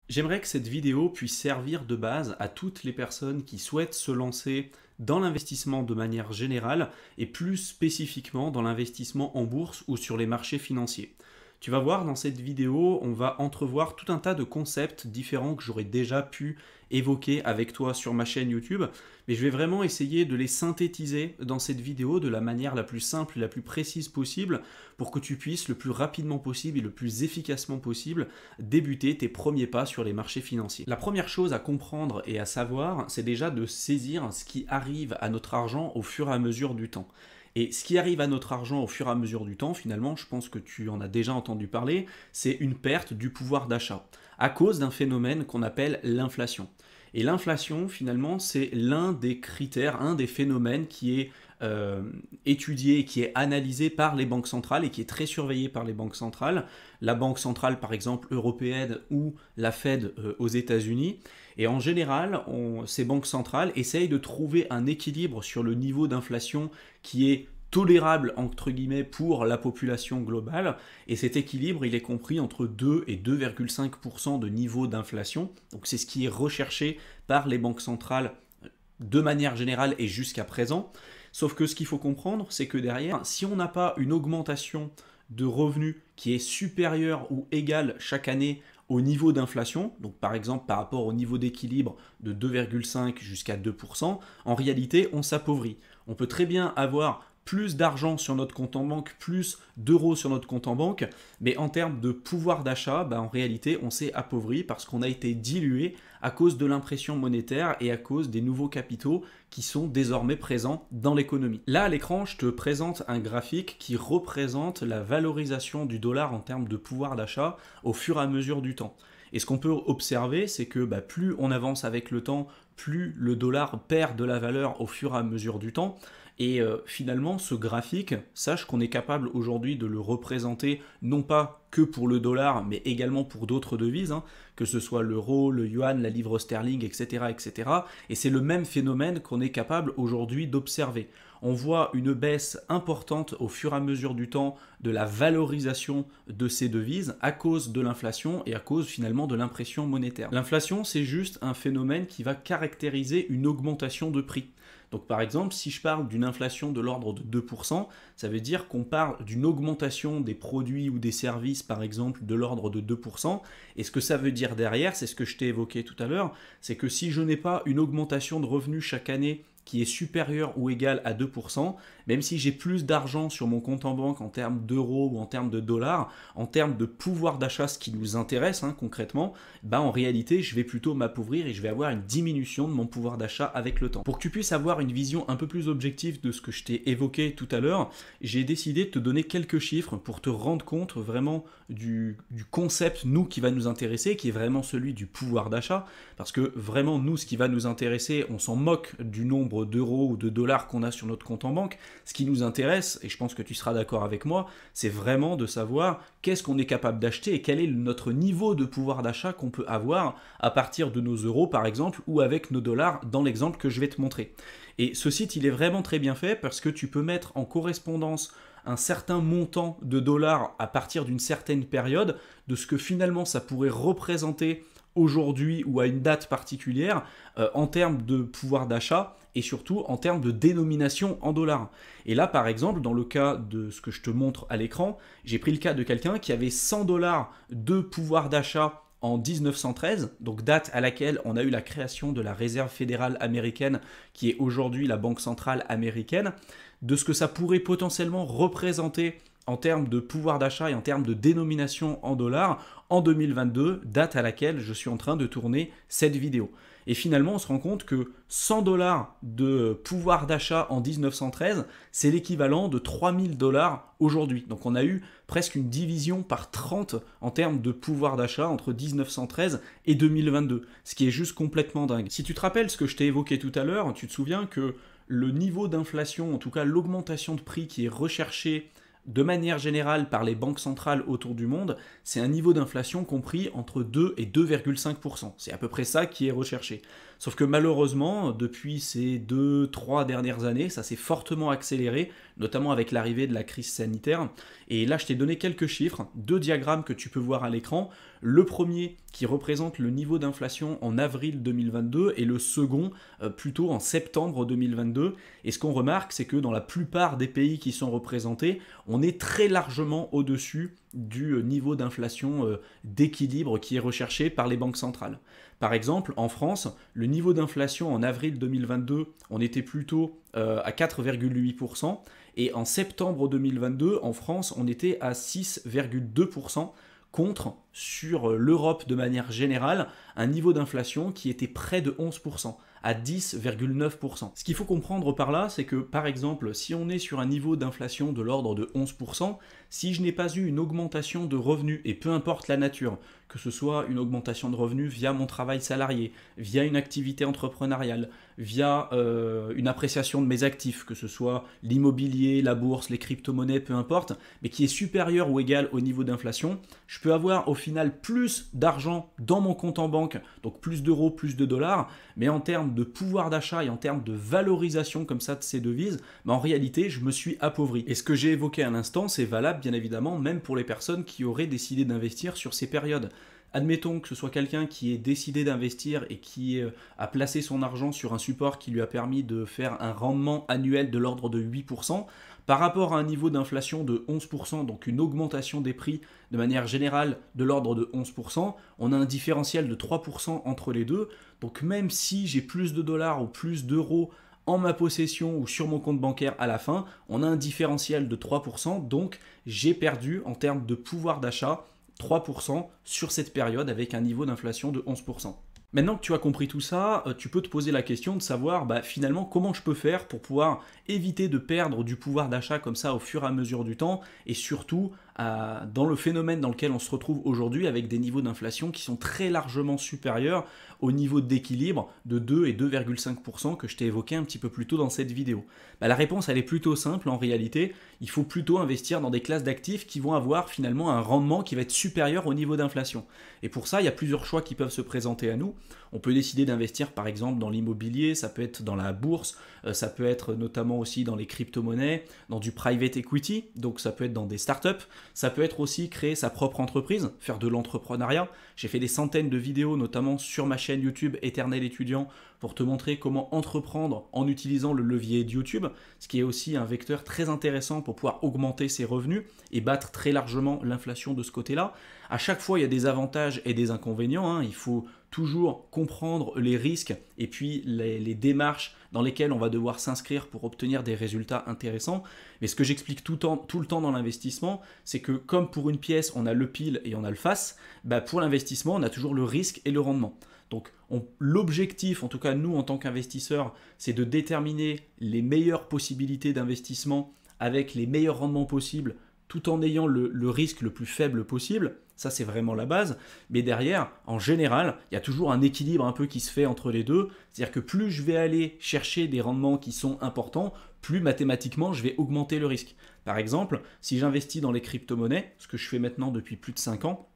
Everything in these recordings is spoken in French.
J'aimerais que cette vidéo puisse servir de base à toutes les personnes qui souhaitent se lancer dans l'investissement de manière générale et plus spécifiquement dans l'investissement en bourse ou sur les marchés financiers. Tu vas voir dans cette vidéo, on va entrevoir tout un tas de concepts différents que j'aurais déjà pu évoquer avec toi sur ma chaîne YouTube, mais je vais vraiment essayer de les synthétiser dans cette vidéo de la manière la plus simple et la plus précise possible pour que tu puisses le plus rapidement possible et le plus efficacement possible débuter tes premiers pas sur les marchés financiers. La première chose à comprendre et à savoir, c'est déjà de saisir ce qui arrive à notre argent au fur et à mesure du temps. Et ce qui arrive à notre argent au fur et à mesure du temps, finalement, je pense que tu en as déjà entendu parler, c'est une perte du pouvoir d'achat, à cause d'un phénomène qu'on appelle l'inflation. Et l'inflation, finalement, c'est l'un des critères, un des phénomènes qui est étudié, qui est analysé par les banques centrales et qui est très surveillé par les banques centrales. La banque centrale, par exemple, européenne ou la Fed aux États-Unis. Et en général, ces banques centrales essayent de trouver un équilibre sur le niveau d'inflation qui est tolérable entre guillemets pour la population globale, et cet équilibre il est compris entre 2 et 2,5% de niveau d'inflation. Donc c'est ce qui est recherché par les banques centrales de manière générale et jusqu'à présent. Sauf que ce qu'il faut comprendre, c'est que derrière, si on n'a pas une augmentation de revenus qui est supérieure ou égale chaque année au niveau d'inflation, donc par exemple par rapport au niveau d'équilibre de 2,5 jusqu'à 2%, en réalité on s'appauvrit. On peut très bien avoir plus d'argent sur notre compte en banque, plus d'euros sur notre compte en banque, mais en termes de pouvoir d'achat, en réalité, on s'est appauvri parce qu'on a été dilué à cause de l'impression monétaire et à cause des nouveaux capitaux qui sont désormais présents dans l'économie. Là, à l'écran, je te présente un graphique qui représente la valorisation du dollar en termes de pouvoir d'achat au fur et à mesure du temps. Et ce qu'on peut observer, c'est que plus on avance avec le temps, plus le dollar perd de la valeur au fur et à mesure du temps. Et finalement, ce graphique, sache qu'on est capable aujourd'hui de le représenter non pas que pour le dollar, mais également pour d'autres devises, que ce soit l'euro, le yuan, la livre sterling, etc. etc. Et c'est le même phénomène qu'on est capable aujourd'hui d'observer. On voit une baisse importante au fur et à mesure du temps de la valorisation de ces devises à cause de l'inflation et à cause finalement de l'impression monétaire. L'inflation, c'est juste un phénomène qui va caractériser une augmentation de prix. Donc par exemple, si je parle d'une inflation de l'ordre de 2%, ça veut dire qu'on parle d'une augmentation des produits ou des services, par exemple, de l'ordre de 2%. Et ce que ça veut dire derrière, c'est ce que je t'ai évoqué tout à l'heure, c'est que si je n'ai pas une augmentation de revenus chaque année qui est supérieur ou égal à 2%, même si j'ai plus d'argent sur mon compte en banque en termes d'euros ou en termes de dollars, en termes de pouvoir d'achat, ce qui nous intéresse concrètement, en réalité, je vais plutôt m'appauvrir et je vais avoir une diminution de mon pouvoir d'achat avec le temps. Pour que tu puisses avoir une vision un peu plus objective de ce que je t'ai évoqué tout à l'heure, j'ai décidé de te donner quelques chiffres pour te rendre compte vraiment du concept, nous, qui va nous intéresser, qui est vraiment celui du pouvoir d'achat, parce que vraiment, nous, ce qui va nous intéresser, on s'en moque du nombre d'euros ou de dollars qu'on a sur notre compte en banque. Ce qui nous intéresse, et je pense que tu seras d'accord avec moi, c'est vraiment de savoir qu'est-ce qu'on est capable d'acheter et quel est notre niveau de pouvoir d'achat qu'on peut avoir à partir de nos euros par exemple ou avec nos dollars dans l'exemple que je vais te montrer. Et ce site, il est vraiment très bien fait parce que tu peux mettre en correspondance un certain montant de dollars à partir d'une certaine période de ce que finalement ça pourrait représenter aujourd'hui ou à une date particulière en termes de pouvoir d'achat et surtout en termes de dénomination en dollars. Et là, par exemple, dans le cas de ce que je te montre à l'écran, j'ai pris le cas de quelqu'un qui avait 100 dollars de pouvoir d'achat en 1913, donc date à laquelle on a eu la création de la Réserve fédérale américaine, qui est aujourd'hui la Banque centrale américaine, de ce que ça pourrait potentiellement représenter en termes de pouvoir d'achat et en termes de dénomination en dollars en 2022, date à laquelle je suis en train de tourner cette vidéo. Et finalement, on se rend compte que 100 dollars de pouvoir d'achat en 1913, c'est l'équivalent de 3000 dollars aujourd'hui. Donc on a eu presque une division par 30 en termes de pouvoir d'achat entre 1913 et 2022, ce qui est juste complètement dingue. Si tu te rappelles ce que je t'ai évoqué tout à l'heure, tu te souviens que le niveau d'inflation, en tout cas l'augmentation de prix qui est recherchée de manière générale par les banques centrales autour du monde, c'est un niveau d'inflation compris entre 2 et 2,5%. C'est à peu près ça qui est recherché. Sauf que malheureusement, depuis ces 2-3 dernières années, ça s'est fortement accéléré, notamment avec l'arrivée de la crise sanitaire. Et là, je t'ai donné quelques chiffres, 2 diagrammes que tu peux voir à l'écran. Le premier qui représente le niveau d'inflation en avril 2022 et le second plutôt en septembre 2022. Et ce qu'on remarque, c'est que dans la plupart des pays qui sont représentés, on est très largement au-dessus du niveau d'inflation d'équilibre qui est recherché par les banques centrales. Par exemple, en France, le niveau d'inflation en avril 2022, on était plutôt à 4,8%, et en septembre 2022, en France, on était à 6,2%, contre, sur l'Europe de manière générale, un niveau d'inflation qui était près de 11%, à 10,9%. Ce qu'il faut comprendre par là, c'est que par exemple, si on est sur un niveau d'inflation de l'ordre de 11%, si je n'ai pas eu une augmentation de revenus, et peu importe la nature, que ce soit une augmentation de revenus via mon travail salarié, via une activité entrepreneuriale, via une appréciation de mes actifs, que ce soit l'immobilier, la bourse, les crypto-monnaies, peu importe, mais qui est supérieur ou égal au niveau d'inflation, je peux avoir au final plus d'argent dans mon compte en banque, donc plus d'euros, plus de dollars, mais en termes de pouvoir d'achat et en termes de valorisation comme ça de ces devises, en réalité, je me suis appauvri. Et ce que j'ai évoqué à l'instant, c'est valable bien évidemment même pour les personnes qui auraient décidé d'investir sur ces périodes. Admettons que ce soit quelqu'un qui ait décidé d'investir et qui a placé son argent sur un support qui lui a permis de faire un rendement annuel de l'ordre de 8%, par rapport à un niveau d'inflation de 11%, donc une augmentation des prix de manière générale de l'ordre de 11%, on a un différentiel de 3% entre les deux. Donc même si j'ai plus de dollars ou plus d'euros en ma possession ou sur mon compte bancaire à la fin, on a un différentiel de 3%, donc j'ai perdu en termes de pouvoir d'achat 3% sur cette période avec un niveau d'inflation de 11%. Maintenant que tu as compris tout ça, tu peux te poser la question de savoir finalement comment je peux faire pour pouvoir éviter de perdre du pouvoir d'achat comme ça au fur et à mesure du temps, et surtout dans le phénomène dans lequel on se retrouve aujourd'hui avec des niveaux d'inflation qui sont très largement supérieurs au niveau d'équilibre de 2 et 2,5% que je t'ai évoqué un petit peu plus tôt dans cette vidéo. La réponse elle est plutôt simple en réalité, il faut plutôt investir dans des classes d'actifs qui vont avoir finalement un rendement qui va être supérieur au niveau d'inflation. Et pour ça, il y a plusieurs choix qui peuvent se présenter à nous. On peut décider d'investir par exemple dans l'immobilier, ça peut être dans la bourse, ça peut être notamment aussi dans les crypto-monnaies, dans du private equity, donc ça peut être dans des startups, ça peut être aussi créer sa propre entreprise, faire de l'entrepreneuriat. J'ai fait des centaines de vidéos notamment sur ma chaîne YouTube Éternel Étudiant pour te montrer comment entreprendre en utilisant le levier de YouTube, ce qui est aussi un vecteur très intéressant pour pouvoir augmenter ses revenus et battre très largement l'inflation de ce côté-là. À chaque fois, il y a des avantages et des inconvénients, Il faut toujours comprendre les risques et puis les démarches dans lesquelles on va devoir s'inscrire pour obtenir des résultats intéressants. Mais ce que j'explique tout le temps dans l'investissement, c'est que comme pour une pièce, on a le pile et on a le face, pour l'investissement, on a toujours le risque et le rendement. Donc l'objectif, en tout cas nous en tant qu'investisseurs, c'est de déterminer les meilleures possibilités d'investissement avec les meilleurs rendements possibles tout en ayant le risque le plus faible possible. Ça, c'est vraiment la base. Mais derrière, en général, il y a toujours un équilibre un peu qui se fait entre les deux. C'est-à-dire que plus je vais aller chercher des rendements qui sont importants, plus mathématiquement, je vais augmenter le risque. Par exemple, si j'investis dans les crypto-monnaies, ce que je fais maintenant depuis plus de 5 ans,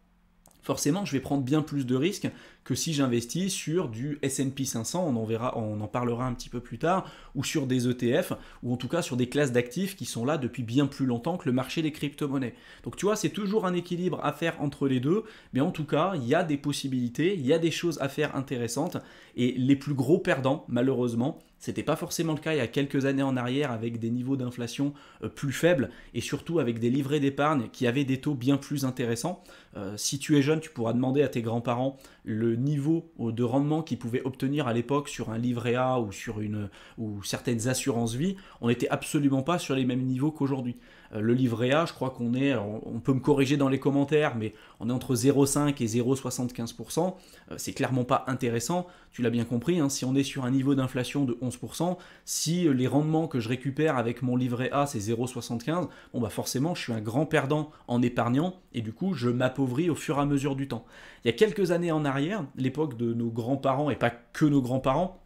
forcément, je vais prendre bien plus de risques que si j'investis sur du S&P 500, on en parlera un petit peu plus tard, ou sur des ETF, ou en tout cas sur des classes d'actifs qui sont là depuis bien plus longtemps que le marché des crypto-monnaies. Donc tu vois, c'est toujours un équilibre à faire entre les deux, mais en tout cas, il y a des possibilités, il y a des choses à faire intéressantes, et les plus gros perdants, malheureusement, c'était pas forcément le cas il y a quelques années en arrière avec des niveaux d'inflation plus faibles et surtout avec des livrets d'épargne qui avaient des taux bien plus intéressants. Si tu es jeune, tu pourras demander à tes grands-parents le niveau de rendement qu'ils pouvaient obtenir à l'époque sur un livret A ou certaines assurances vie. On n'était absolument pas sur les mêmes niveaux qu'aujourd'hui. Le livret A, je crois on peut me corriger dans les commentaires, mais on est entre 0,5 et 0,75%. C'est clairement pas intéressant. Tu l'as bien compris, si on est sur un niveau d'inflation de 11%, si les rendements que je récupère avec mon livret A, c'est 0,75, forcément, je suis un grand perdant en épargnant et du coup, je m'appauvris au fur et à mesure du temps. Il y a quelques années en arrière, l'époque de nos grands-parents et pas que nos grands-parents,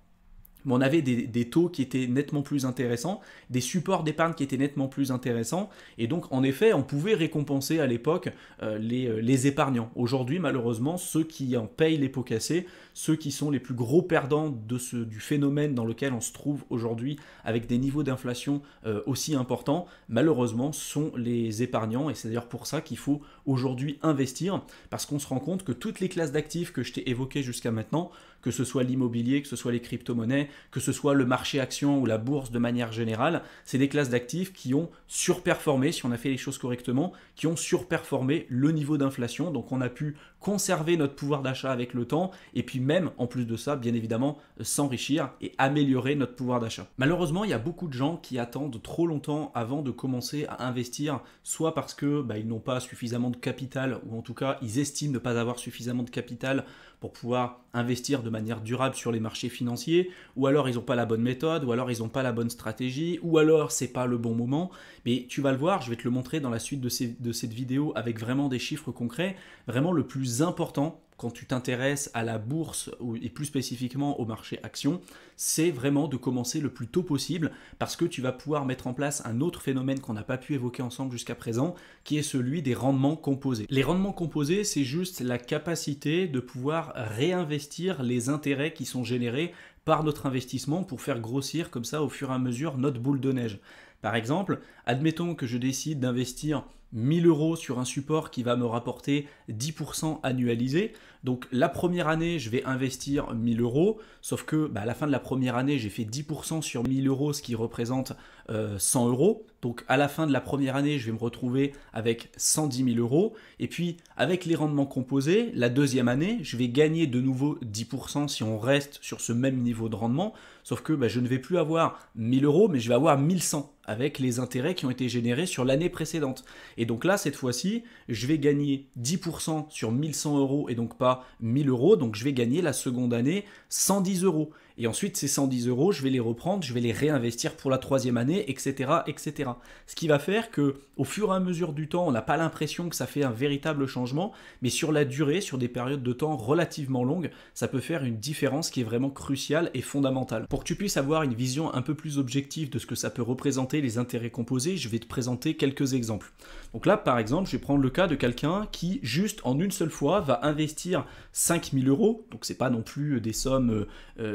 mais on avait des taux qui étaient nettement plus intéressants, des supports d'épargne qui étaient nettement plus intéressants, et donc en effet on pouvait récompenser à l'époque les épargnants. Aujourd'hui malheureusement ceux qui en payent les pots cassés, ceux qui sont les plus gros perdants du phénomène dans lequel on se trouve aujourd'hui avec des niveaux d'inflation aussi importants, malheureusement sont les épargnants, et c'est d'ailleurs pour ça qu'il faut aujourd'hui investir, parce qu'on se rend compte que toutes les classes d'actifs que je t'ai évoquées jusqu'à maintenant, que ce soit l'immobilier, que ce soit les crypto-monnaies, que ce soit le marché action ou la bourse de manière générale, c'est des classes d'actifs qui ont surperformé, si on a fait les choses correctement, qui ont surperformé le niveau d'inflation. Donc on a pu conserver notre pouvoir d'achat avec le temps et puis même, en plus de ça, bien évidemment, s'enrichir et améliorer notre pouvoir d'achat. Malheureusement, il y a beaucoup de gens qui attendent trop longtemps avant de commencer à investir, soit parce que ils n'ont pas suffisamment de capital, ou en tout cas, ils estiment ne pas avoir suffisamment de capital pour pouvoir investir de manière durable sur les marchés financiers, ou alors ils n'ont pas la bonne méthode, ou alors ils n'ont pas la bonne stratégie, ou alors c'est pas le bon moment. Mais tu vas le voir, je vais te le montrer dans la suite de cette vidéo avec vraiment des chiffres concrets. Vraiment le plus important quand tu t'intéresses à la bourse et plus spécifiquement au marché action, c'est vraiment de commencer le plus tôt possible, parce que tu vas pouvoir mettre en place un autre phénomène qu'on n'a pas pu évoquer ensemble jusqu'à présent, qui est celui des rendements composés. Les rendements composés, c'est juste la capacité de pouvoir réinvestir les intérêts qui sont générés par notre investissement pour faire grossir comme ça au fur et à mesure notre boule de neige. Par exemple, admettons que je décide d'investir 1000 € sur un support qui va me rapporter 10% annualisé. Donc la première année, je vais investir 1000 €, sauf que à la fin de la première année, j'ai fait 10% sur 1000 €, ce qui représente 100 €. Donc à la fin de la première année, je vais me retrouver avec 110 000 €. Et puis avec les rendements composés, la deuxième année, je vais gagner de nouveau 10% si on reste sur ce même niveau de rendement. Sauf que je ne vais plus avoir 1000 €, mais je vais avoir 1100 avec les intérêts qui ont été générés sur l'année précédente. Et donc là, cette fois-ci, je vais gagner 10% sur 1100 € et donc pas 1000 €. Donc je vais gagner la seconde année 110 €. Et ensuite, ces 110 €, je vais les reprendre, je vais les réinvestir pour la troisième année, etc., etc. Ce qui va faire que, au fur et à mesure du temps, on n'a pas l'impression que ça fait un véritable changement, mais sur la durée, sur des périodes de temps relativement longues, ça peut faire une différence qui est vraiment cruciale et fondamentale. Pour que tu puisses avoir une vision un peu plus objective de ce que ça peut représenter les intérêts composés, je vais te présenter quelques exemples. Donc là, par exemple, je vais prendre le cas de quelqu'un qui, juste en une seule fois, va investir 5000 €. Donc c'est pas non plus des sommes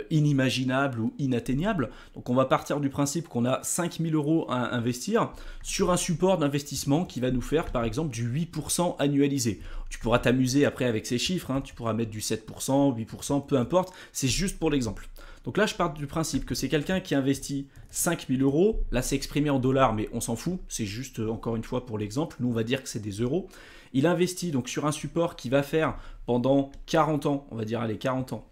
inimaginables ou inatteignables. Donc on va partir du principe qu'on a 5000 € à investir sur un support d'investissement qui va nous faire par exemple du 8% annualisé. Tu pourras t'amuser après avec ces chiffres, tu pourras mettre du 7%, 8%, peu importe, c'est juste pour l'exemple. Donc là, je pars du principe que c'est quelqu'un qui investit 5000 €. Là, c'est exprimé en dollars, mais on s'en fout. C'est juste, encore une fois, pour l'exemple. Nous, on va dire que c'est des euros. Il investit donc sur un support qui va faire pendant 40 ans, on va dire, allez, 40 ans,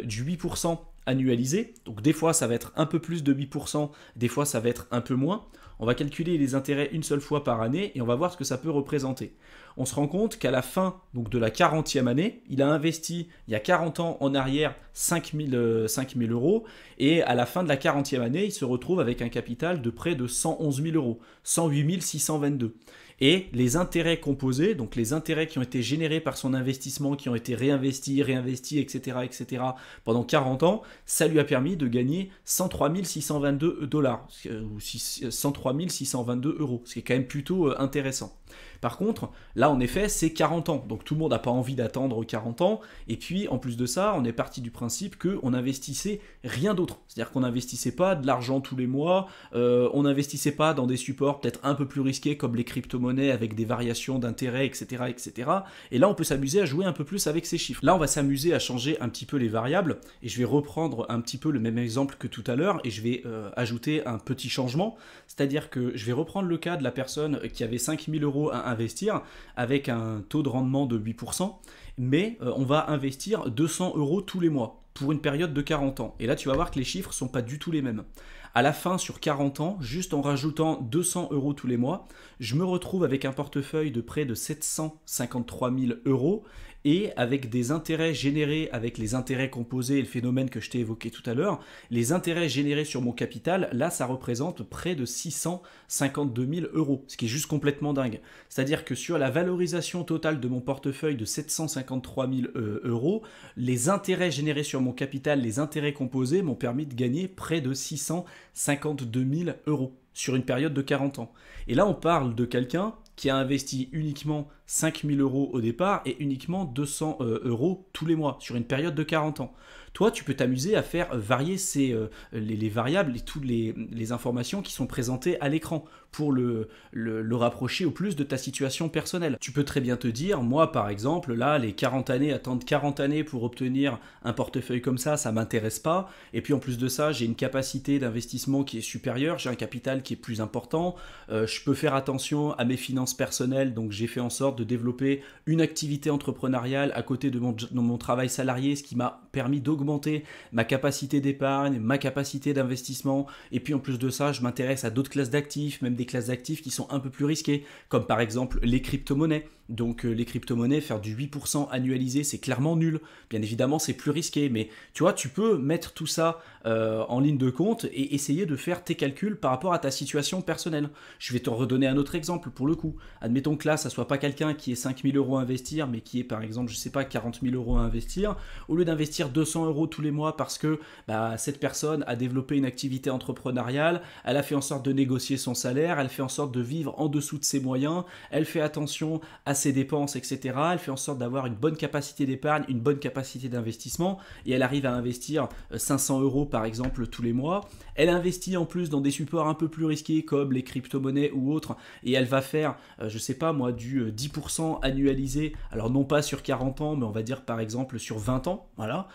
du 8% annualisé. Donc des fois, ça va être un peu plus de 8%, des fois, ça va être un peu moins. On va calculer les intérêts une seule fois par année et on va voir ce que ça peut représenter. On se rend compte qu'à la fin donc, de la 40e année, il a investi il y a 40 ans en arrière 5000 € et à la fin de la 40e année, il se retrouve avec un capital de près de 111 000 €, 108 622. Et les intérêts composés, donc les intérêts qui ont été générés par son investissement, qui ont été réinvestis, etc., etc., pendant 40 ans, ça lui a permis de gagner 103 622 $, ou 103 622 €, ce qui est quand même plutôt intéressant. Par contre, là en effet, c'est 40 ans, donc tout le monde n'a pas envie d'attendre 40 ans, et puis en plus de ça, on est parti du principe qu'on n'investissait rien d'autre, c'est-à-dire qu'on n'investissait pas de l'argent tous les mois, on n'investissait pas dans des supports peut-être un peu plus risqués comme les crypto-monnaies avec des variations d'intérêt, etc., etc. Et là, on peut s'amuser à jouer un peu plus avec ces chiffres. Là, on va s'amuser à changer un petit peu les variables, et je vais reprendre un petit peu le même exemple que tout à l'heure, et je vais ajouter un petit changement, c'est-à-dire que je vais reprendre le cas de la personne qui avait 5000 € à investir avec un taux de rendement de 8%, mais on va investir 200 € tous les mois pour une période de 40 ans. Et là, tu vas voir que les chiffres ne sont pas du tout les mêmes. À la fin, sur 40 ans, juste en rajoutant 200 € tous les mois, je me retrouve avec un portefeuille de près de 753 000 € et avec des intérêts générés avec les intérêts composés et le phénomène que je t'ai évoqué tout à l'heure, les intérêts générés sur mon capital, là ça représente près de 652 000 euros, ce qui est juste complètement dingue. C'est-à-dire que sur la valorisation totale de mon portefeuille de 753 000 euros, les intérêts générés sur mon capital, les intérêts composés m'ont permis de gagner près de 652 000 euros sur une période de 40 ans. Et là on parle de quelqu'un qui a investi uniquement 5 000 euros au départ et uniquement 200 euros tous les mois sur une période de 40 ans. Toi, tu peux t'amuser à faire varier les variables et toutes les informations qui sont présentées à l'écran pour le rapprocher au plus de ta situation personnelle. Tu peux très bien te dire, moi par exemple, là, les 40 années, attendre 40 années pour obtenir un portefeuille comme ça m'intéresse pas. Et puis en plus de ça, j'ai une capacité d'investissement qui est supérieure, j'ai un capital qui est plus important, je peux faire attention à mes finances personnelles, donc j'ai fait en sorte de développer une activité entrepreneuriale à côté de mon travail salarié, ce qui m'a permis d'augmenter ma capacité d'épargne, ma capacité d'investissement. Et puis en plus de ça, je m'intéresse à d'autres classes d'actifs, même des classes d'actifs qui sont un peu plus risquées, comme par exemple les crypto-monnaies. Donc les crypto-monnaies, faire du 8% annualisé, c'est clairement nul. Bien évidemment, c'est plus risqué, mais tu vois, tu peux mettre tout ça en ligne de compte et essayer de faire tes calculs par rapport à ta situation personnelle. Je vais te redonner un autre exemple pour le coup. Admettons que là, ça soit pas quelqu'un qui ait 5 000 euros à investir, mais qui ait par exemple, je sais pas, 40 000 euros à investir. Au lieu d'investir 200 euros tous les mois parce que cette personne a développé une activité entrepreneuriale, elle a fait en sorte de négocier son salaire, elle fait en sorte de vivre en dessous de ses moyens, elle fait attention à ses dépenses, etc. Elle fait en sorte d'avoir une bonne capacité d'épargne, une bonne capacité d'investissement, et elle arrive à investir 500 euros par exemple tous les mois. Elle investit en plus dans des supports un peu plus risqués comme les crypto-monnaies ou autres, et elle va faire, je sais pas moi, du 10% annualisé, alors non pas sur 40 ans, mais on va dire par exemple sur 20 ans, voilà.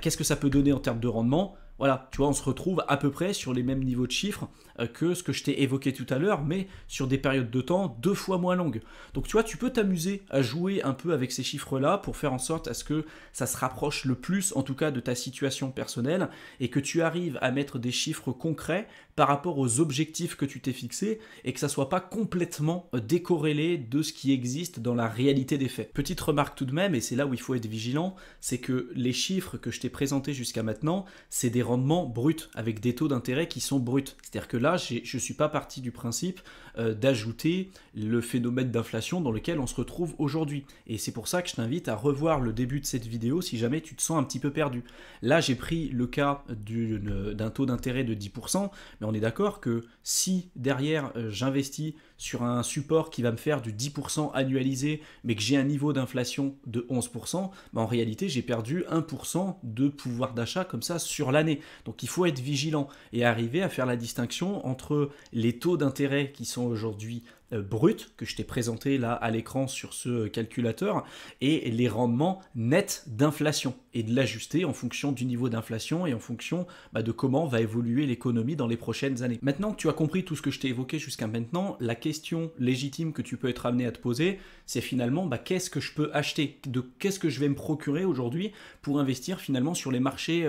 Qu'est-ce que ça peut donner en termes de rendement ? Voilà, tu vois, on se retrouve à peu près sur les mêmes niveaux de chiffres que ce que je t'ai évoqué tout à l'heure, mais sur des périodes de temps 2 fois moins longues. Donc tu vois, tu peux t'amuser à jouer un peu avec ces chiffres-là pour faire en sorte à ce que ça se rapproche le plus, en tout cas, de ta situation personnelle, et que tu arrives à mettre des chiffres concrets par rapport aux objectifs que tu t'es fixés, et que ça soit pas complètement décorrélé de ce qui existe dans la réalité des faits. Petite remarque tout de même, et c'est là où il faut être vigilant, c'est que les chiffres que je t'ai présentés jusqu'à maintenant, c'est des rendements bruts, avec des taux d'intérêt qui sont bruts. C'est-à-dire que là, je ne suis pas parti du principe d'ajouter le phénomène d'inflation dans lequel on se retrouve aujourd'hui. Et c'est pour ça que je t'invite à revoir le début de cette vidéo si jamais tu te sens un petit peu perdu. Là, j'ai pris le cas d'un taux d'intérêt de 10%, mais on est d'accord que si derrière j'investis sur un support qui va me faire du 10% annualisé, mais que j'ai un niveau d'inflation de 11%, en réalité, j'ai perdu 1% de pouvoir d'achat comme ça sur l'année. Donc il faut être vigilant et arriver à faire la distinction entre les taux d'intérêt qui sont aujourd'hui brut que je t'ai présenté là à l'écran sur ce calculateur et les rendements nets d'inflation et de l'ajuster en fonction du niveau d'inflation et en fonction de comment va évoluer l'économie dans les prochaines années. Maintenant que tu as compris tout ce que je t'ai évoqué jusqu'à maintenant, la question légitime que tu peux être amené à te poser, c'est finalement qu'est-ce que je peux acheter, qu'est-ce que je vais me procurer aujourd'hui pour investir finalement sur les marchés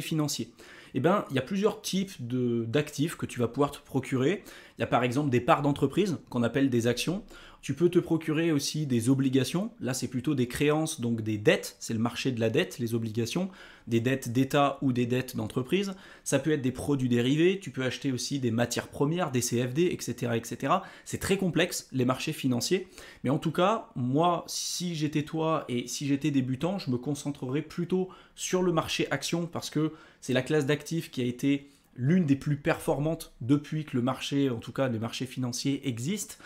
financiers. Eh bien, il y a plusieurs types d'actifs que tu vas pouvoir te procurer. Il y a par exemple des parts d'entreprise qu'on appelle des actions. Tu peux te procurer aussi des obligations. Là, c'est plutôt des créances, donc des dettes. C'est le marché de la dette, les obligations, des dettes d'État ou des dettes d'entreprise. Ça peut être des produits dérivés. Tu peux acheter aussi des matières premières, des CFD, etc., etc. C'est très complexe, les marchés financiers. Mais en tout cas, moi, si j'étais toi et si j'étais débutant, je me concentrerais plutôt sur le marché action parce que c'est la classe d'actifs qui a été l'une des plus performantes depuis que le marché, en tout cas les marchés financiers existent.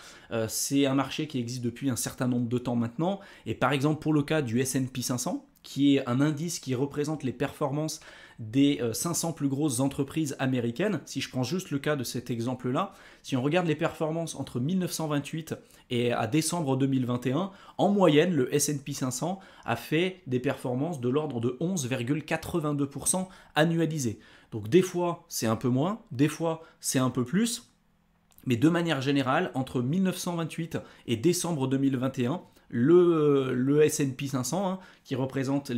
C'est un marché qui existe depuis un certain nombre de temps maintenant. Et par exemple pour le cas du S&P 500, qui est un indice qui représente les performances des 500 plus grosses entreprises américaines. Si je prends juste le cas de cet exemple-là, si on regarde les performances entre 1928 et à décembre 2021, en moyenne, le S&P 500 a fait des performances de l'ordre de 11,82% annualisées. Donc des fois, c'est un peu moins, des fois, c'est un peu plus. Mais de manière générale, entre 1928 et décembre 2021, le S&P 500, hein, qui représente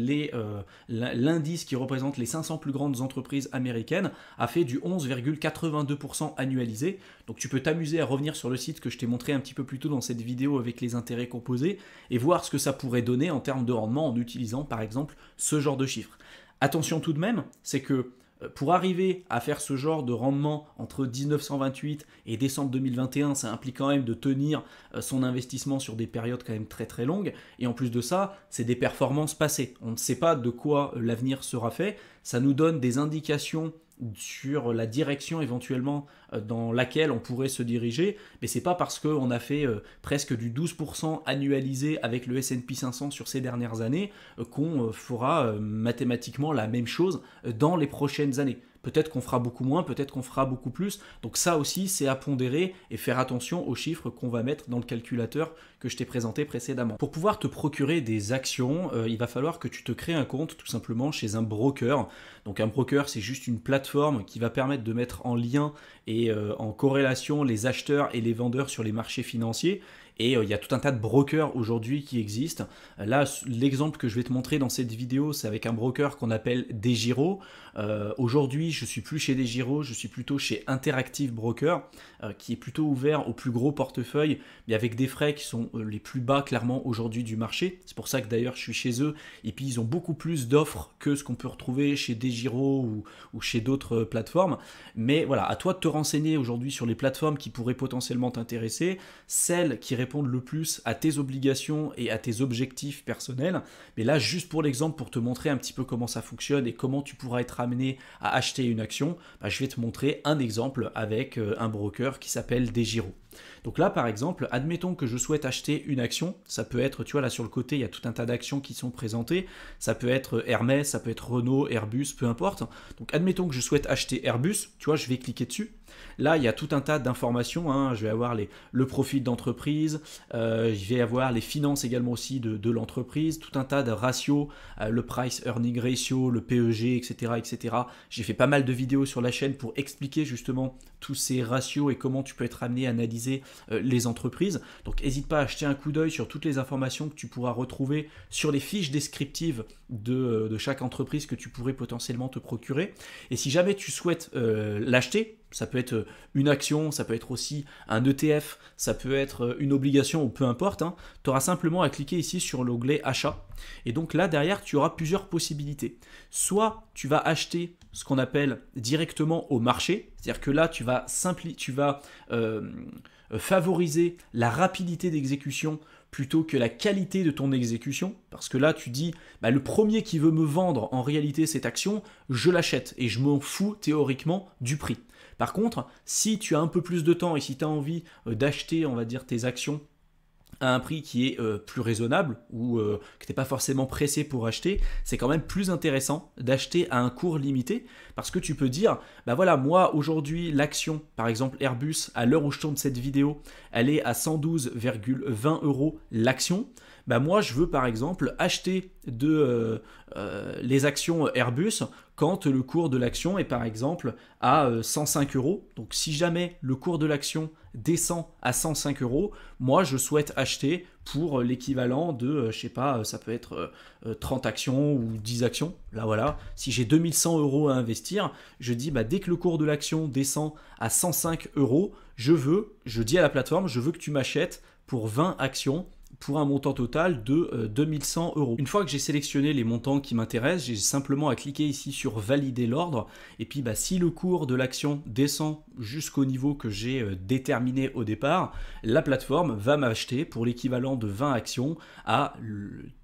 l'indice qui représente les 500 plus grandes entreprises américaines, a fait du 11,82% annualisé. Donc tu peux t'amuser à revenir sur le site que je t'ai montré un petit peu plus tôt dans cette vidéo avec les intérêts composés et voir ce que ça pourrait donner en termes de rendement en utilisant par exemple ce genre de chiffres. Attention tout de même, c'est que pour arriver à faire ce genre de rendement entre 1928 et décembre 2021, ça implique quand même de tenir son investissement sur des périodes quand même très très longues. Et en plus de ça, c'est des performances passées. On ne sait pas de quoi l'avenir sera fait. Ça nous donne des indications sur la direction éventuellement dans laquelle on pourrait se diriger, mais c'est pas parce qu'on a fait presque du 12% annualisé avec le S&P 500 sur ces dernières années qu'on fera mathématiquement la même chose dans les prochaines années. Peut-être qu'on fera beaucoup moins, peut-être qu'on fera beaucoup plus. Donc ça aussi, c'est à pondérer et faire attention aux chiffres qu'on va mettre dans le calculateur que je t'ai présenté précédemment. Pour pouvoir te procurer des actions, il va falloir que tu te crées un compte tout simplement chez un broker. Donc un broker, c'est juste une plateforme qui va permettre de mettre en lien et en corrélation les acheteurs et les vendeurs sur les marchés financiers. Et il y a tout un tas de brokers aujourd'hui qui existent. Là, l'exemple que je vais te montrer dans cette vidéo, c'est avec un broker qu'on appelle DEGIRO. Aujourd'hui, je ne suis plus chez DEGIRO, je suis plutôt chez Interactive Broker, qui est plutôt ouvert aux plus gros portefeuilles, mais avec des frais qui sont les plus bas clairement aujourd'hui du marché. C'est pour ça que d'ailleurs je suis chez eux. Et puis ils ont beaucoup plus d'offres que ce qu'on peut retrouver chez DEGIRO ou chez d'autres plateformes. Mais voilà, à toi de te renseigner aujourd'hui sur les plateformes qui pourraient potentiellement t'intéresser, celles qui répondent le plus à tes obligations et à tes objectifs personnels. Mais là, juste pour l'exemple, pour te montrer un petit peu comment ça fonctionne et comment tu pourras être amené à acheter une action, je vais te montrer un exemple avec un broker qui s'appelle DEGIRO. Donc là, par exemple, admettons que je souhaite acheter une action. Ça peut être, tu vois, là sur le côté, il y a tout un tas d'actions qui sont présentées. Ça peut être Hermès, ça peut être Renault, Airbus, peu importe. Donc admettons que je souhaite acheter Airbus. Tu vois, je vais cliquer dessus. Là, il y a tout un tas d'informations, hein. Je vais avoir le profit d'entreprise, je vais avoir les finances également aussi de l'entreprise, tout un tas de ratios, le price earning ratio, le PEG, etc., etc. J'ai fait pas mal de vidéos sur la chaîne pour expliquer justement tous ces ratios et comment tu peux être amené à analyser les entreprises. Donc n'hésite pas à jeter un coup d'œil sur toutes les informations que tu pourras retrouver sur les fiches descriptives de chaque entreprise que tu pourrais potentiellement te procurer. Et si jamais tu souhaites l'acheter, ça peut être une action, ça peut être aussi un ETF, ça peut être une obligation ou peu importe, hein, tu auras simplement à cliquer ici sur l'onglet achat. Et donc là derrière tu auras plusieurs possibilités. Soit tu vas acheter ce qu'on appelle directement au marché, c'est-à-dire que là tu vas favoriser la rapidité d'exécution plutôt que la qualité de ton exécution, parce que là tu dis le premier qui veut me vendre en réalité cette action, je l'achète et je m'en fous théoriquement du prix. Par contre, si tu as un peu plus de temps et si tu as envie d'acheter, on va dire, tes actions à un prix qui est plus raisonnable ou que tu n'es pas forcément pressé pour acheter, c'est quand même plus intéressant d'acheter à un cours limité parce que tu peux dire, voilà, moi aujourd'hui l'action, par exemple Airbus, à l'heure où je tourne cette vidéo, elle est à 112,20 € l'action. Moi je veux par exemple acheter les actions Airbus quand le cours de l'action est par exemple à 105 €. Donc si jamais le cours de l'action descend à 105 €, moi je souhaite acheter pour l'équivalent de, je sais pas, ça peut être 30 actions ou 10 actions. Là voilà, si j'ai 2100 € à investir, je dis dès que le cours de l'action descend à 105 €, je dis à la plateforme, je veux que tu m'achètes pour 20 actions pour un montant total de 2100 €. Une fois que j'ai sélectionné les montants qui m'intéressent, j'ai simplement à cliquer ici sur valider l'ordre. Et puis si le cours de l'action descend jusqu'au niveau que j'ai déterminé au départ, la plateforme va m'acheter pour l'équivalent de 20 actions à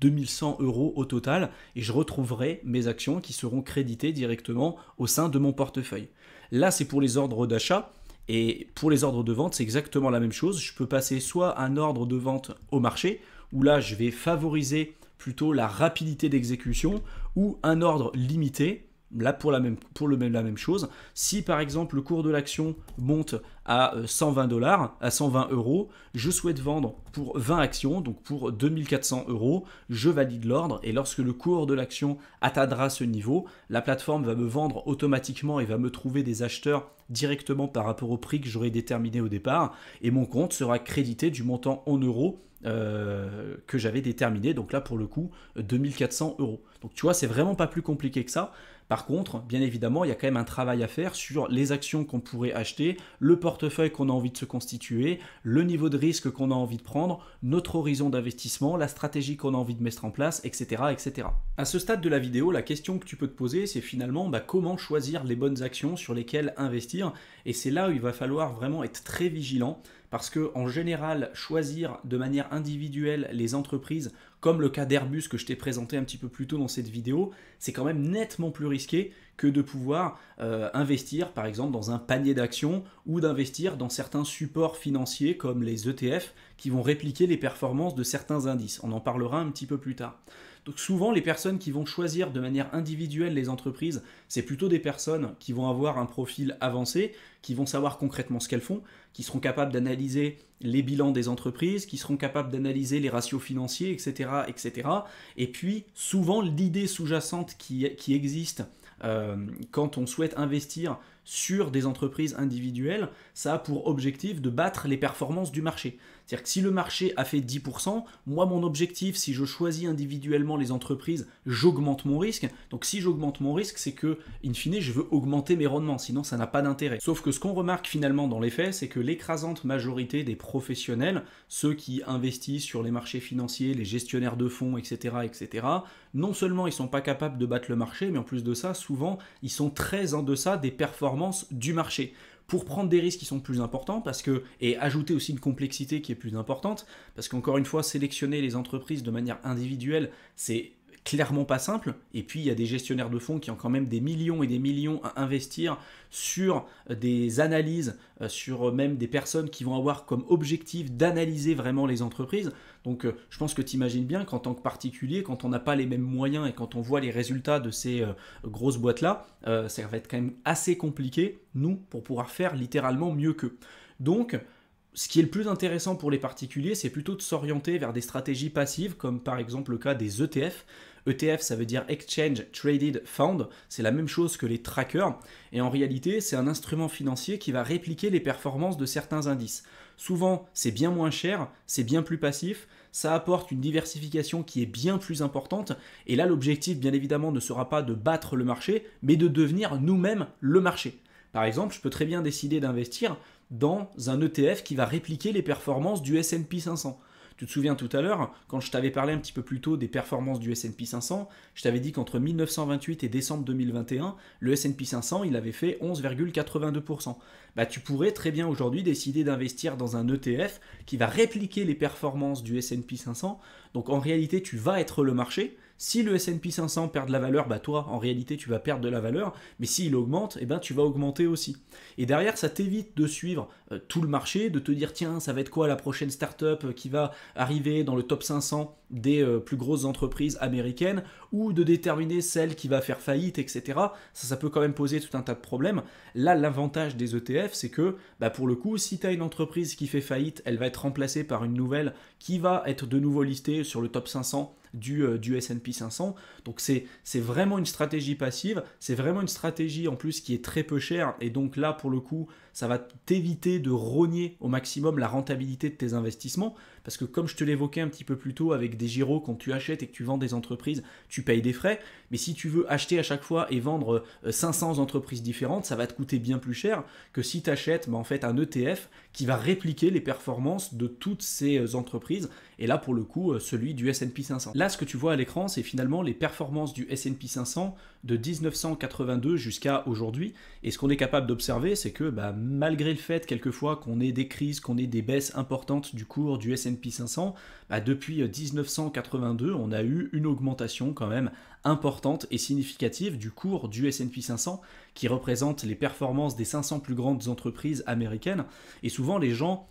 2100 € au total. Et je retrouverai mes actions qui seront créditées directement au sein de mon portefeuille. Là, c'est pour les ordres d'achat. Et pour les ordres de vente, c'est exactement la même chose. Je peux passer soit un ordre de vente au marché, où là, je vais favoriser plutôt la rapidité d'exécution, ou un ordre limité, là pour la même chose. Si par exemple le cours de l'action monte à 120 $, à 120 €, je souhaite vendre pour 20 actions, donc pour 2400 €, je valide l'ordre et lorsque le cours de l'action atteindra ce niveau, la plateforme va me vendre automatiquement et va me trouver des acheteurs directement par rapport au prix que j'aurais déterminé au départ et mon compte sera crédité du montant en euros que j'avais déterminé. Donc là, pour le coup, 2400 euros. Donc tu vois, c'est vraiment pas plus compliqué que ça. Par contre, bien évidemment, il y a quand même un travail à faire sur les actions qu'on pourrait acheter, le portefeuille qu'on a envie de se constituer, le niveau de risque qu'on a envie de prendre, notre horizon d'investissement, la stratégie qu'on a envie de mettre en place, etc., etc. À ce stade de la vidéo, la question que tu peux te poser, c'est finalement comment choisir les bonnes actions sur lesquelles investir. Et c'est là où il va falloir vraiment être très vigilant, parce que en général, choisir de manière individuelle les entreprises, comme le cas d'Airbus que je t'ai présenté un petit peu plus tôt dans cette vidéo, c'est quand même nettement plus risqué que de pouvoir investir par exemple dans un panier d'actions ou d'investir dans certains supports financiers comme les ETF qui vont répliquer les performances de certains indices. On en parlera un petit peu plus tard. Donc souvent, les personnes qui vont choisir de manière individuelle les entreprises, c'est plutôt des personnes qui vont avoir un profil avancé, qui vont savoir concrètement ce qu'elles font, qui seront capables d'analyser les bilans des entreprises, qui seront capables d'analyser les ratios financiers, etc. etc. Et puis, souvent, l'idée sous-jacente qui existe quand on souhaite investir sur des entreprises individuelles, ça a pour objectif de battre les performances du marché. C'est-à-dire que si le marché a fait 10%, moi mon objectif, si je choisis individuellement les entreprises, j'augmente mon risque. Donc si j'augmente mon risque, c'est que, in fine, je veux augmenter mes rendements, sinon ça n'a pas d'intérêt. Sauf que ce qu'on remarque finalement dans les faits, c'est que l'écrasante majorité des professionnels, ceux qui investissent sur les marchés financiers, les gestionnaires de fonds, etc., etc., non seulement ils ne sont pas capables de battre le marché, mais en plus de ça, souvent, ils sont très en deçà des performances du marché. Pour prendre des risques qui sont plus importants, et ajouter aussi une complexité qui est plus importante, parce qu'encore une fois, sélectionner les entreprises de manière individuelle, c'est clairement pas simple. Et puis il y a des gestionnaires de fonds qui ont quand même des millions et des millions à investir sur des analyses, sur même des personnes qui vont avoir comme objectif d'analyser vraiment les entreprises. Donc je pense que tu imagines bien qu'en tant que particulier, quand on n'a pas les mêmes moyens et quand on voit les résultats de ces grosses boîtes-là, ça va être quand même assez compliqué, nous, pour pouvoir faire littéralement mieux qu'eux. Donc, ce qui est le plus intéressant pour les particuliers, c'est plutôt de s'orienter vers des stratégies passives, comme par exemple le cas des ETF. ETF, ça veut dire Exchange Traded Fund, c'est la même chose que les trackers, et en réalité, c'est un instrument financier qui va répliquer les performances de certains indices. Souvent, c'est bien moins cher, c'est bien plus passif, ça apporte une diversification qui est bien plus importante, et là, l'objectif, bien évidemment, ne sera pas de battre le marché, mais de devenir nous-mêmes le marché. Par exemple, je peux très bien décider d'investir dans un ETF qui va répliquer les performances du S&P 500. Tu te souviens tout à l'heure, quand je t'avais parlé un petit peu plus tôt des performances du S&P 500, je t'avais dit qu'entre 1928 et décembre 2021, le S&P 500, il avait fait 11,82%. Tu pourrais très bien aujourd'hui décider d'investir dans un ETF qui va répliquer les performances du S&P 500. Donc en réalité, tu vas être le marché. Si le S&P 500 perd de la valeur, toi, en réalité, tu vas perdre de la valeur. Mais s'il augmente, tu vas augmenter aussi. Et derrière, ça t'évite de suivre tout le marché, de te dire, tiens, ça va être quoi la prochaine startup qui va arriver dans le top 500 des plus grosses entreprises américaines, ou de déterminer celle qui va faire faillite, etc. Ça peut quand même poser tout un tas de problèmes. Là, l'avantage des ETF, c'est que, pour le coup, si tu as une entreprise qui fait faillite, elle va être remplacée par une nouvelle qui va être de nouveau listée sur le top 500 du S&P 500. Donc c'est vraiment une stratégie passive, c'est vraiment une stratégie en plus qui est très peu chère, et donc là pour le coup ça va t'éviter de rogner au maximum la rentabilité de tes investissements, parce que comme je te l'évoquais un petit peu plus tôt avec des giros, quand tu achètes et que tu vends des entreprises, tu payes des frais, mais si tu veux acheter à chaque fois et vendre 500 entreprises différentes, ça va te coûter bien plus cher que si tu achètes en fait un ETF qui va répliquer les performances de toutes ces entreprises, et là pour le coup celui du S&P 500. Là ce que tu vois à l'écran, c'est finalement les performances du S&P 500 de 1982 jusqu'à aujourd'hui, et ce qu'on est capable d'observer, c'est que malgré le fait quelquefois qu'on ait des crises, qu'on ait des baisses importantes du cours du S&P 500, depuis 1982, on a eu une augmentation quand même importante et significative du cours du S&P 500, qui représente les performances des 500 plus grandes entreprises américaines. Et souvent, les gens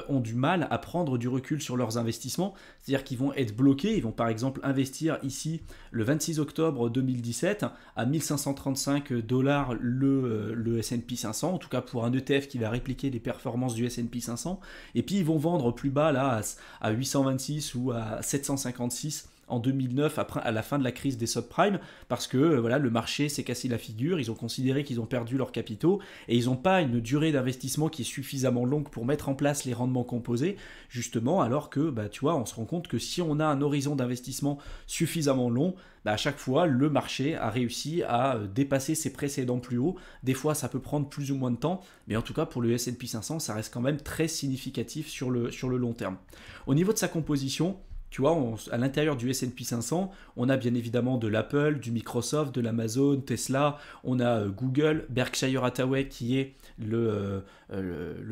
ont du mal à prendre du recul sur leurs investissements, c'est-à-dire qu'ils vont être bloqués, ils vont par exemple investir ici le 26 octobre 2017 à 1535 $ le S&P 500, en tout cas pour un ETF qui va répliquer les performances du S&P 500, et puis ils vont vendre plus bas là à 826 ou à 756 en 2009 après, à la fin de la crise des subprimes, parce que voilà, le marché s'est cassé la figure, ils ont considéré qu'ils ont perdu leurs capitaux et ils n'ont pas une durée d'investissement qui est suffisamment longue pour mettre en place les rendements composés, justement, alors que tu vois, on se rend compte que si on a un horizon d'investissement suffisamment long, à chaque fois, le marché a réussi à dépasser ses précédents plus hauts. Des fois, ça peut prendre plus ou moins de temps, mais en tout cas, pour le S&P 500, ça reste quand même très significatif sur le long terme. Au niveau de sa composition, tu vois, à l'intérieur du S&P 500, on a bien évidemment de l'Apple, du Microsoft, de l'Amazon, Tesla, on a Google, Berkshire Hathaway qui est le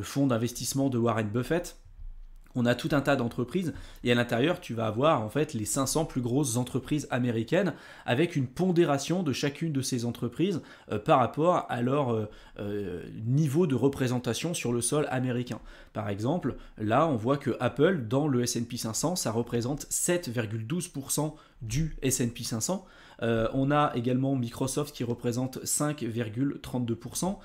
fonds d'investissement de Warren Buffett. On a tout un tas d'entreprises et à l'intérieur, tu vas avoir en fait les 500 plus grosses entreprises américaines avec une pondération de chacune de ces entreprises par rapport à leur niveau de représentation sur le sol américain. Par exemple, là, on voit que Apple, dans le S&P 500, ça représente 7,12% du S&P 500. On a également Microsoft qui représente 5,32%.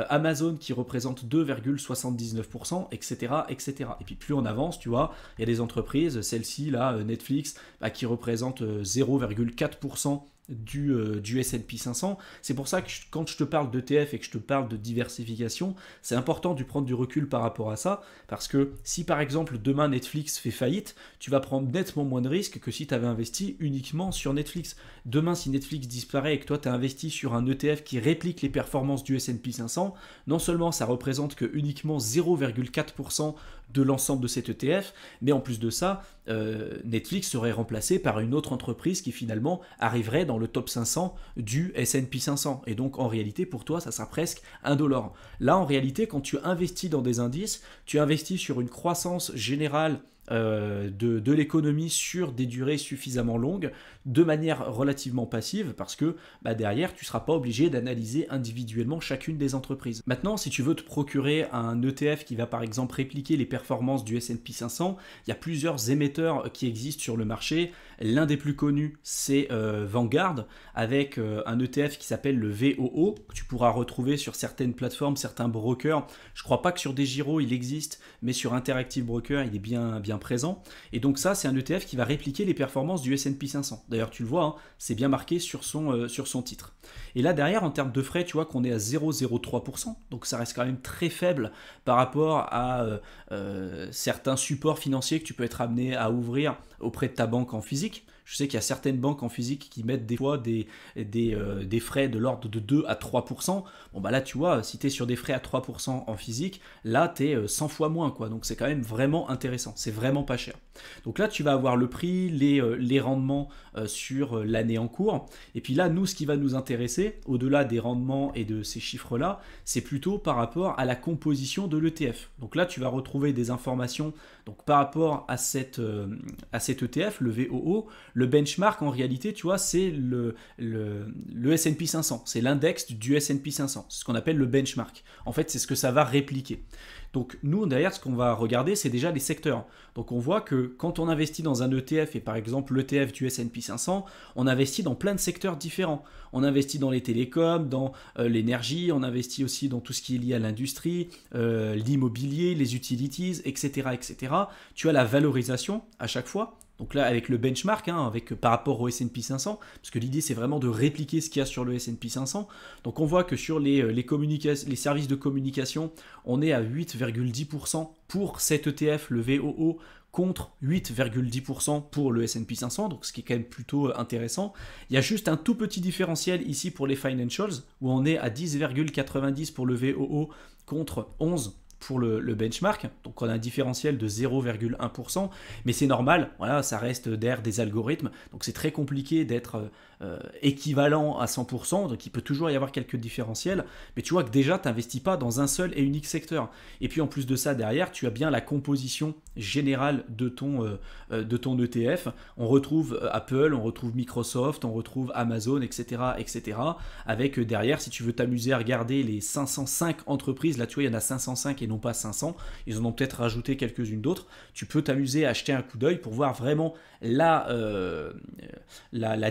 Amazon qui représente 2,79%, etc., etc. Et puis plus on avance, tu vois, il y a des entreprises, celle-ci, là, Netflix, qui représente 0,4% du S&P 500. C'est pour ça que quand je te parle d'ETF et que je te parle de diversification, c'est important de prendre du recul par rapport à ça, parce que si par exemple demain Netflix fait faillite, tu vas prendre nettement moins de risques que si tu avais investi uniquement sur Netflix. Demain, si Netflix disparaît et que toi tu as investi sur un ETF qui réplique les performances du S&P 500, non seulement ça représente que uniquement 0,4% de l'ensemble de cet ETF, mais en plus de ça, Netflix serait remplacé par une autre entreprise qui finalement arriverait dans le top 500 du S&P 500. Et donc en réalité, pour toi, ça sera presque $1. Là, en réalité, quand tu investis dans des indices, tu investis sur une croissance générale de l'économie sur des durées suffisamment longues, de manière relativement passive, parce que derrière, tu ne seras pas obligé d'analyser individuellement chacune des entreprises. Maintenant, si tu veux te procurer un ETF qui va par exemple répliquer les performances du S&P 500, il y a plusieurs émetteurs qui existent sur le marché. L'un des plus connus, c'est Vanguard, avec un ETF qui s'appelle le VOO, que tu pourras retrouver sur certaines plateformes, certains brokers. Je ne crois pas que sur DEGIRO il existe, mais sur Interactive Broker, il est bien présent. Et donc ça, c'est un ETF qui va répliquer les performances du S&P 500. D'ailleurs, tu le vois, hein, c'est bien marqué sur son titre. Et là, derrière, en termes de frais, tu vois qu'on est à 0,03%. Donc ça reste quand même très faible par rapport à certains supports financiers que tu peux être amené à ouvrir auprès de ta banque en physique. Je sais qu'il y a certaines banques en physique qui mettent des fois des frais de l'ordre de 2 à 3%. Bon là tu vois, si tu es sur des frais à 3% en physique, là tu es 100 fois moins quoi. Donc c'est quand même vraiment intéressant, c'est vraiment pas cher. Donc là tu vas avoir le prix, les rendements sur l'année en cours. Et puis là nous ce qui va nous intéresser, au-delà des rendements et de ces chiffres-là, c'est plutôt par rapport à la composition de l'ETF. Donc là tu vas retrouver des informations donc, par rapport à cet ETF, le VOO. Le benchmark, en réalité, tu vois, c'est le S&P 500. C'est l'index du S&P 500. C'est ce qu'on appelle le benchmark. En fait, c'est ce que ça va répliquer. Donc, nous, derrière, ce qu'on va regarder, c'est déjà les secteurs. Donc, on voit que quand on investit dans un ETF, et par exemple l'ETF du S&P 500, on investit dans plein de secteurs différents. On investit dans les télécoms, dans l'énergie, on investit aussi dans tout ce qui est lié à l'industrie, l'immobilier, les utilities, etc., etc. Tu as la valorisation à chaque fois. Donc là, avec le benchmark, par rapport au S&P 500, parce que l'idée, c'est vraiment de répliquer ce qu'il y a sur le S&P 500. Donc on voit que sur les services de communication, on est à 8,10% pour cet ETF, le VOO, contre 8,10% pour le S&P 500, donc ce qui est quand même plutôt intéressant. Il y a juste un tout petit différentiel ici pour les financials, où on est à 10,90 pour le VOO contre 11 pour le benchmark, donc on a un différentiel de 0,1%, mais c'est normal, voilà, ça reste derrière des algorithmes, donc c'est très compliqué d'être équivalent à 100%, donc il peut toujours y avoir quelques différentiels, mais tu vois que déjà tu n'investis pas dans un seul et unique secteur. Et puis en plus de ça, derrière, tu as bien la composition générale de ton ETF. On retrouve Apple, on retrouve Microsoft, on retrouve Amazon, etc., avec derrière, si tu veux t'amuser à regarder les 505 entreprises, là tu vois, il y en a 505 et non pas 500. Ils en ont peut-être rajouté quelques-unes d'autres. Tu peux t'amuser à acheter un coup d'œil pour voir vraiment la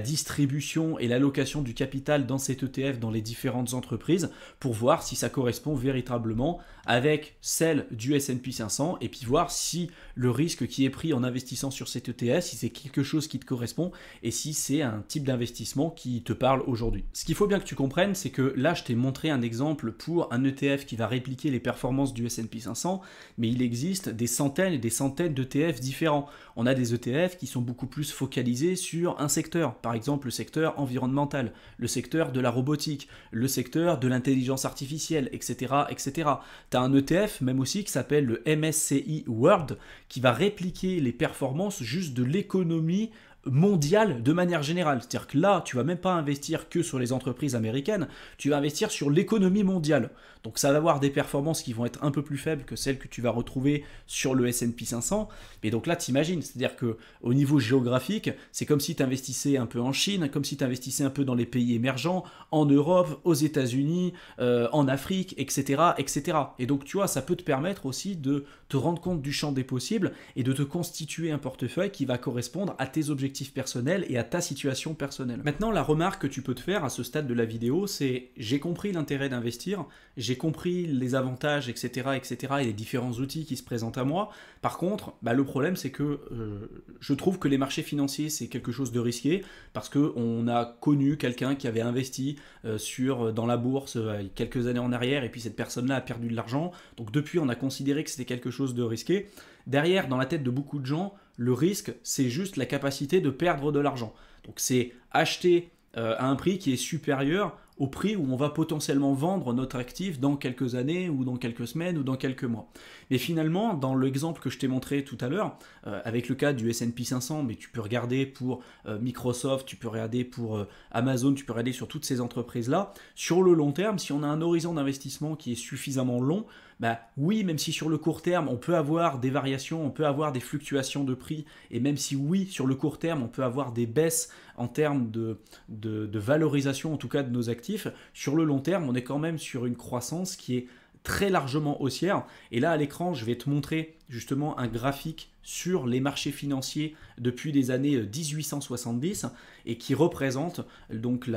distribution et l'allocation du capital dans cet ETF dans les différentes entreprises pour voir si ça correspond véritablement avec celle du S&P 500 et puis voir si le risque qui est pris en investissant sur cet ETF, si c'est quelque chose qui te correspond et si c'est un type d'investissement qui te parle aujourd'hui. Ce qu'il faut bien que tu comprennes, c'est que là, je t'ai montré un exemple pour un ETF qui va répliquer les performances du S&P 500, mais il existe des centaines et des centaines d'ETF différents. On a des ETF qui sont beaucoup plus focalisés sur un secteur, par exemple le secteur environnemental, le secteur de la robotique, le secteur de l'intelligence artificielle, etc. etc. Tu as un ETF même aussi qui s'appelle le MSCI World qui va répliquer les performances juste de l'économie mondiale de manière générale. C'est-à-dire que là, tu vas même pas investir que sur les entreprises américaines, tu vas investir sur l'économie mondiale. Donc ça va avoir des performances qui vont être un peu plus faibles que celles que tu vas retrouver sur le S&P 500. Et donc là, t'imagines, c'est-à-dire que au niveau géographique, c'est comme si tu investissais un peu en Chine, comme si tu investissais un peu dans les pays émergents, en Europe, aux États-Unis, en Afrique, etc., etc. Et donc tu vois, ça peut te permettre aussi de te rendre compte du champ des possibles et de te constituer un portefeuille qui va correspondre à tes objectifs personnels et à ta situation personnelle. Maintenant, la remarque que tu peux te faire à ce stade de la vidéo, c'est j'ai compris l'intérêt d'investir, j'ai compris les avantages, etc., etc., et les différents outils qui se présentent à moi. Par contre, le problème, c'est que je trouve que les marchés financiers, c'est quelque chose de risqué parce qu'on a connu quelqu'un qui avait investi dans la bourse quelques années en arrière et puis cette personne-là a perdu de l'argent. Donc depuis, on a considéré que c'était quelque chose de risqué. Derrière, dans la tête de beaucoup de gens, le risque, c'est juste la capacité de perdre de l'argent. Donc c'est acheter à un prix qui est supérieur au prix où on va potentiellement vendre notre actif dans quelques années ou dans quelques semaines ou dans quelques mois. Mais finalement, dans l'exemple que je t'ai montré tout à l'heure, avec le cas du S&P 500, mais tu peux regarder pour Microsoft, tu peux regarder pour Amazon, tu peux regarder sur toutes ces entreprises-là, sur le long terme, si on a un horizon d'investissement qui est suffisamment long, oui, même si sur le court terme, on peut avoir des variations, on peut avoir des fluctuations de prix, et même si oui, sur le court terme, on peut avoir des baisses en termes de valorisation, en tout cas de nos actifs, sur le long terme, on est quand même sur une croissance qui est très largement haussière. Et là, à l'écran, je vais te montrer justement un graphique sur les marchés financiers depuis les années 1870 et qui représente donc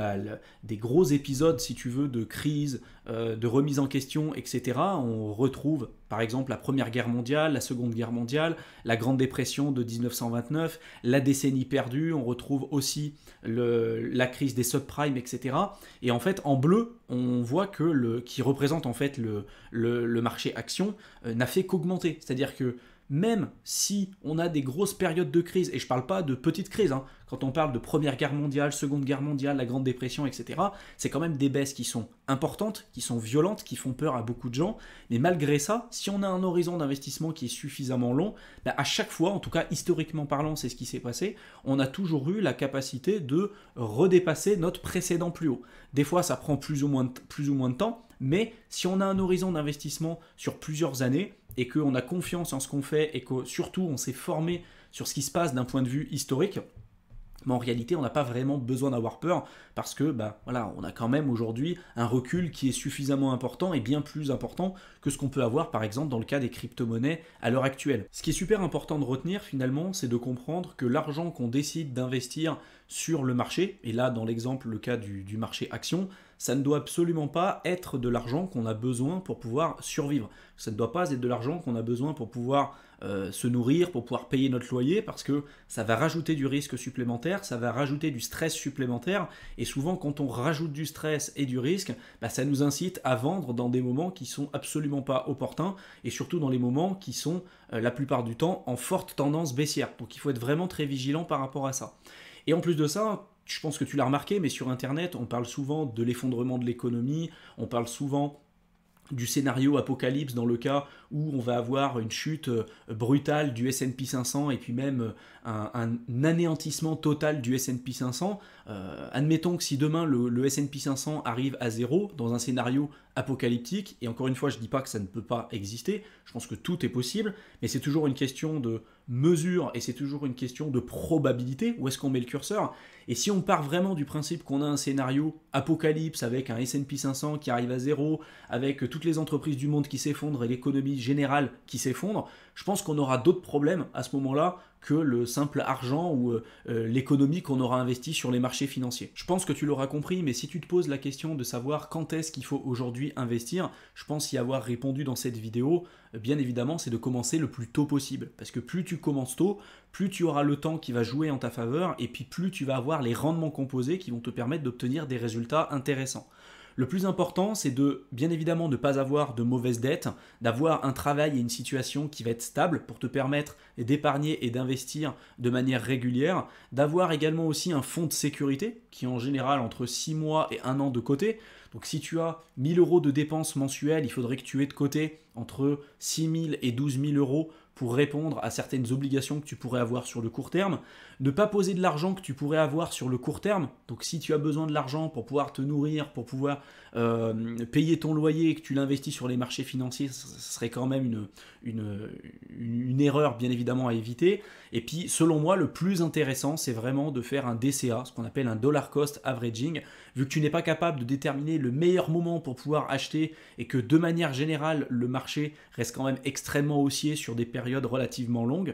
des gros épisodes, si tu veux, de crise, de remise en question, etc. On retrouve par exemple la Première Guerre mondiale, la Seconde Guerre mondiale, la Grande Dépression de 1929, la décennie perdue, on retrouve aussi la crise des subprimes, etc. Et en fait, en bleu, on voit que qui représente en fait le marché action, n'a fait qu'augmenter. C'est-à-dire que même si on a des grosses périodes de crise, et je ne parle pas de petites crises, quand on parle de Première Guerre mondiale, Seconde Guerre mondiale, la Grande Dépression, etc., c'est quand même des baisses qui sont importantes, qui sont violentes, qui font peur à beaucoup de gens, mais malgré ça, si on a un horizon d'investissement qui est suffisamment long, à chaque fois, en tout cas historiquement parlant, c'est ce qui s'est passé, on a toujours eu la capacité de redépasser notre précédent plus haut. Des fois, ça prend plus ou moins de temps, mais si on a un horizon d'investissement sur plusieurs années, et qu'on a confiance en ce qu'on fait et que surtout on s'est formé sur ce qui se passe d'un point de vue historique, mais en réalité on n'a pas vraiment besoin d'avoir peur parce que on a quand même aujourd'hui un recul qui est suffisamment important et bien plus important que ce qu'on peut avoir par exemple dans le cas des crypto-monnaies à l'heure actuelle. Ce qui est super important de retenir finalement, c'est de comprendre que l'argent qu'on décide d'investir sur le marché, et là dans l'exemple, le cas du marché action, ça ne doit absolument pas être de l'argent qu'on a besoin pour pouvoir survivre. Ça ne doit pas être de l'argent qu'on a besoin pour pouvoir se nourrir, pour pouvoir payer notre loyer, parce que ça va rajouter du risque supplémentaire, ça va rajouter du stress supplémentaire, et souvent quand on rajoute du stress et du risque, ça nous incite à vendre dans des moments qui sont absolument pas opportuns, et surtout dans les moments qui sont la plupart du temps en forte tendance baissière. Donc il faut être vraiment très vigilant par rapport à ça. Et en plus de ça, je pense que tu l'as remarqué, mais sur Internet, on parle souvent de l'effondrement de l'économie, on parle souvent du scénario apocalypse dans le cas où on va avoir une chute brutale du S&P 500 et puis même un anéantissement total du S&P 500. Admettons que si demain le S&P 500 arrive à zéro dans un scénario apocalyptique, et encore une fois je ne dis pas que ça ne peut pas exister, je pense que tout est possible, mais c'est toujours une question de mesure et c'est toujours une question de probabilité, où est-ce qu'on met le curseur. Et si on part vraiment du principe qu'on a un scénario apocalypse avec un S&P 500 qui arrive à zéro, avec toutes les entreprises du monde qui s'effondrent et l'économie générale qui s'effondre, je pense qu'on aura d'autres problèmes à ce moment-là que le simple argent ou l'économie qu'on aura investi sur les marchés financiers. Je pense que tu l'auras compris, mais si tu te poses la question de savoir quand est-ce qu'il faut aujourd'hui investir, je pense y avoir répondu dans cette vidéo, bien évidemment, c'est de commencer le plus tôt possible. Parce que plus tu commences tôt, plus tu auras le temps qui va jouer en ta faveur, et puis plus tu vas avoir les rendements composés qui vont te permettre d'obtenir des résultats intéressants. Le plus important, c'est de, bien évidemment, ne pas avoir de mauvaises dettes, d'avoir un travail et une situation qui va être stable pour te permettre d'épargner et d'investir de manière régulière, d'avoir également aussi un fonds de sécurité qui est en général entre 6 mois et 1 an de côté. Donc si tu as 1 000 € de dépenses mensuelles, il faudrait que tu aies de côté entre 6 000 et 12 000 € pour répondre à certaines obligations que tu pourrais avoir sur le court terme. Ne pas poser de l'argent que tu pourrais avoir sur le court terme. Donc si tu as besoin de l'argent pour pouvoir te nourrir, pour pouvoir payer ton loyer et que tu l'investis sur les marchés financiers, ce serait quand même une erreur bien évidemment à éviter. Et puis selon moi, le plus intéressant, c'est vraiment de faire un DCA, ce qu'on appelle un dollar cost averaging. Vu que tu n'es pas capable de déterminer le meilleur moment pour pouvoir acheter et que de manière générale, le marché reste quand même extrêmement haussier sur des périodes relativement longues,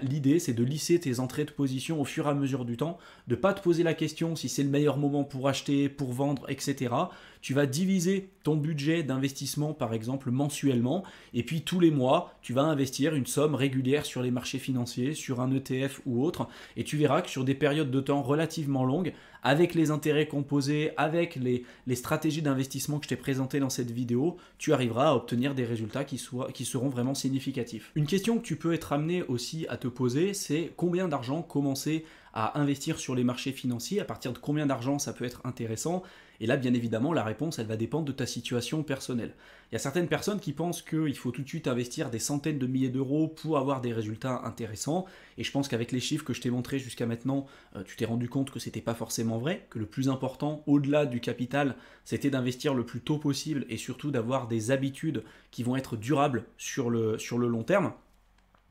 l'idée c'est de lisser tes entrées de position au fur et à mesure du temps, de ne pas te poser la question si c'est le meilleur moment pour acheter, pour vendre, etc. Tu vas diviser ton budget d'investissement par exemple mensuellement et puis tous les mois tu vas investir une somme régulière sur les marchés financiers, sur un ETF ou autre, et tu verras que sur des périodes de temps relativement longues, avec les intérêts composés, avec les stratégies d'investissement que je t'ai présentées dans cette vidéo, tu arriveras à obtenir des résultats qui seront vraiment significatifs. Une question que tu peux être amené aussi à te poser, c'est combien d'argent commencer à investir sur les marchés financiers, à partir de combien d'argent ça peut être intéressant. Et là, bien évidemment, la réponse, elle va dépendre de ta situation personnelle. Il y a certaines personnes qui pensent qu'il faut tout de suite investir des centaines de milliers d'euros pour avoir des résultats intéressants. Et je pense qu'avec les chiffres que je t'ai montrés jusqu'à maintenant, tu t'es rendu compte que c'était pas forcément vrai, que le plus important, au-delà du capital, c'était d'investir le plus tôt possible et surtout d'avoir des habitudes qui vont être durables sur le long terme.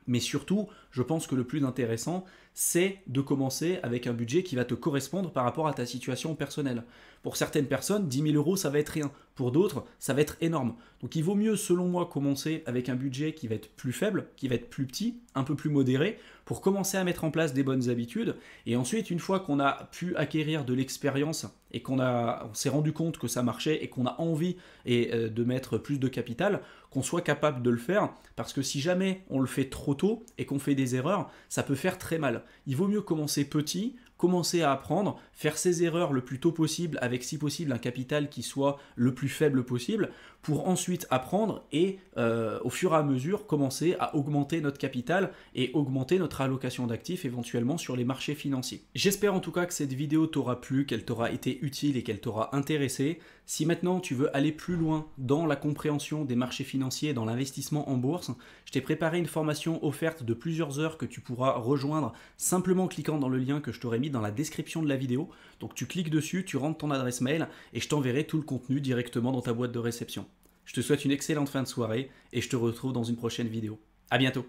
Mais surtout, je pense que le plus intéressant, c'est de commencer avec un budget qui va te correspondre par rapport à ta situation personnelle. Pour certaines personnes, 10 000 €, ça va être rien. Pour d'autres, ça va être énorme. Donc il vaut mieux, selon moi, commencer avec un budget qui va être plus faible, qui va être plus petit, un peu plus modéré, pour commencer à mettre en place des bonnes habitudes. Et ensuite, une fois qu'on a pu acquérir de l'expérience et qu'on s'est rendu compte que ça marchait et qu'on a envie de mettre plus de capital, qu'on soit capable de le faire. Parce que si jamais on le fait trop tôt et qu'on fait des erreurs, ça peut faire très mal. Il vaut mieux commencer petit, commencer à apprendre, faire ses erreurs le plus tôt possible avec si possible un capital qui soit le plus faible possible pour ensuite apprendre et au fur et à mesure commencer à augmenter notre capital et augmenter notre allocation d'actifs éventuellement sur les marchés financiers. J'espère en tout cas que cette vidéo t'aura plu, qu'elle t'aura été utile et qu'elle t'aura intéressé. Si maintenant tu veux aller plus loin dans la compréhension des marchés financiers et dans l'investissement en bourse, je t'ai préparé une formation offerte de plusieurs heures que tu pourras rejoindre simplement en cliquant dans le lien que je t'aurai mis dans la description de la vidéo. Donc tu cliques dessus, tu rentres ton adresse mail et je t'enverrai tout le contenu directement dans ta boîte de réception. Je te souhaite une excellente fin de soirée et je te retrouve dans une prochaine vidéo. À bientôt.